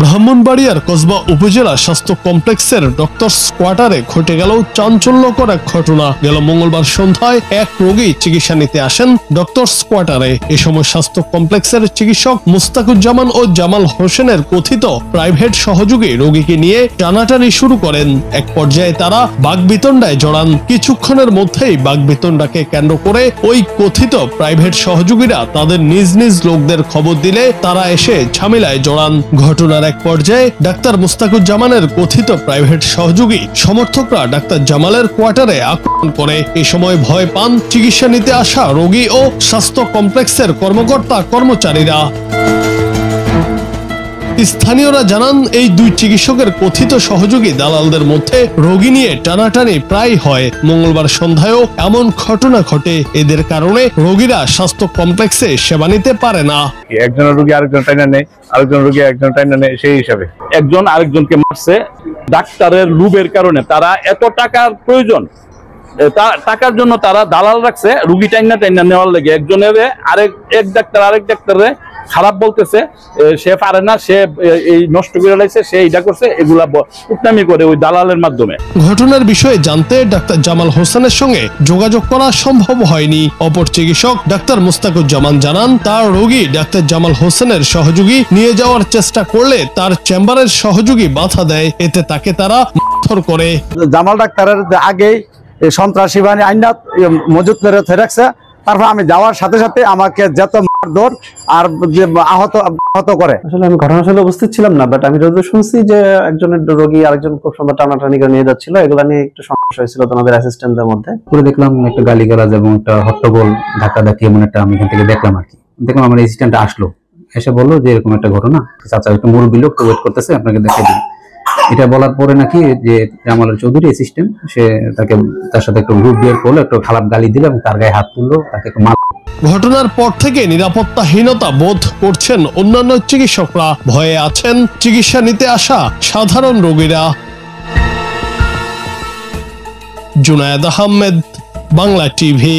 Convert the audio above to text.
ব্রাহ্মণবাড়িয়ার কসবা উপজেলা স্বাস্থ্য কমপ্লেক্সের ডক্টরস কোয়ার্টারে ঘটে গেল চাঞ্চল্যকর এক ঘটনা। গেল মঙ্গলবার সন্ধ্যায় এক রোগী চিকিৎসা নিতে আসেন ডক্টরস কোয়ার্টারে। এ সময় স্বাস্থ্য কমপ্লেক্সের চিকিৎসক মুস্তাকুজ্জামান ও জামাল হোসেনের কথিত প্রাইভেট সহযোগী রোগীকে নিয়ে টানাটানি শুরু করেন। এক পর্যায়ে তারা বাকবিতণ্ডায় জড়ান। কিছুক্ষণের মধ্যেই বাকবিতণ্ডাকে কেন্দ্র করে ওই কথিত প্রাইভেট সহযোগীরা তাদের নিজ নিজ লোকদের খবর দিলে তারা এসে ঝামেলায় জড়ান। ঘটনার এক পর্যায়ে ডাক্তার মুস্তাকুজ্জামানের কথিত প্রাইভেট সহযোগী সমর্থকরা ডাক্তার জামালের কোয়ার্টারে আক্রমণ করে। এ সময় ভয় পান চিকিৎসা নিতে আসা রোগী ও স্বাস্থ্য কমপ্লেক্সের কর্মকর্তা কর্মচারীরা। স্থানীয়রা জানান, এই দুই চিকিৎসকের কথিত সহযোগী দালালদের মধ্যে রোগী নিয়ে টানাটানি প্রায় হয়। মঙ্গলবার সন্ধ্যায়ও এমন ঘটনা ঘটে। এদের কারণে রোগীরা স্বাস্থ্য কমপ্লেক্সে সেবা নিতে পারে না। একজন রোগী আরেকজন টাইনা নেয়, আরেকজন রোগী একজন টাইনা নেয়, সেই হিসাবে একজন আরেকজনকে মারছে। ডাক্তারের লুবের কারণে তারা এত টাকার প্রয়োজন, টাকার জন্য তারা দালাল রাখছে রুগী টাইনা নেওয়ার লেগে। একজনের এক ডাক্তারের খারাপ বলতেছে, সে পারে না, সে এই নষ্ট করে লাইছে, সে এইটা করছে, এগুলা উত্তামি করে ওই দালালের মাধ্যমে। ঘটনার বিষয়ে জানতে ডাক্তার জামাল হোসেনের সঙ্গে যোগাযোগ করা সম্ভব হয়নি। অপর চিকিৎসক ডাক্তার মুস্তাকুজ্জামান জানান, তার রোগী ডাক্তার জামাল হোসেনের সহযোগী নিয়ে যাওয়ার চেষ্টা করলে তার চেম্বারের সহযোগী বাধা দেয়। এতে তাকে তারা মারধর করে। জামাল ডাক্তারের আগেই সন্ত্রাসী বাহিনী আইনা মজুত করে রাখছে। তারপর আমি যাওয়ার সাথে সাথে আমাকে যত মারধর আর আহত করে। আসলে আমি ঘটনাস্থলে উপস্থিত ছিলাম না, বাট আমি যতদূর শুনছি যে একজনের রোগী আরেকজন খুব সুন্দর টানাটানি করে নিয়ে যাচ্ছিল। এগুলো নিয়ে একটু সমস্যা হয়েছিল তোমাদের অ্যাসিস্ট্যান্টদের মধ্যে। পুরো দেখলাম একটা গালিগালাজ এবং একটা হট্টগোল, ধাক্কাধাক্কি এমন একটা আমি এখান থেকে দেখলাম আর কি। দেখলাম আমার অ্যাসিস্ট্যান্ট আসলো, এসে বললো যে এরকম একটা ঘটনা, চাচা একটু মুরব্বি লোক ওয়েট করতেছে, আপনাকে দেখাই দিন। এটা বলার পরে নাকি যে জামালের চৌধুরী অ্যাসিস্ট্যান্ট, সে তার সাথে একটু গ্রুপ বিয়ার করলো, একটু খারাপ গালি দিল এবং তার গায়ে হাত তুললো, তাকে একটু মারলো। ঘটনার পর থেকে নিরাপত্তাহীনতা বোধ করছেন অন্যান্য চিকিৎসকরা। ভয়ে আছেন চিকিৎসা নিতে আসা সাধারণ রোগীরা। জুনায়েদ আহমেদ, বাংলা টিভি।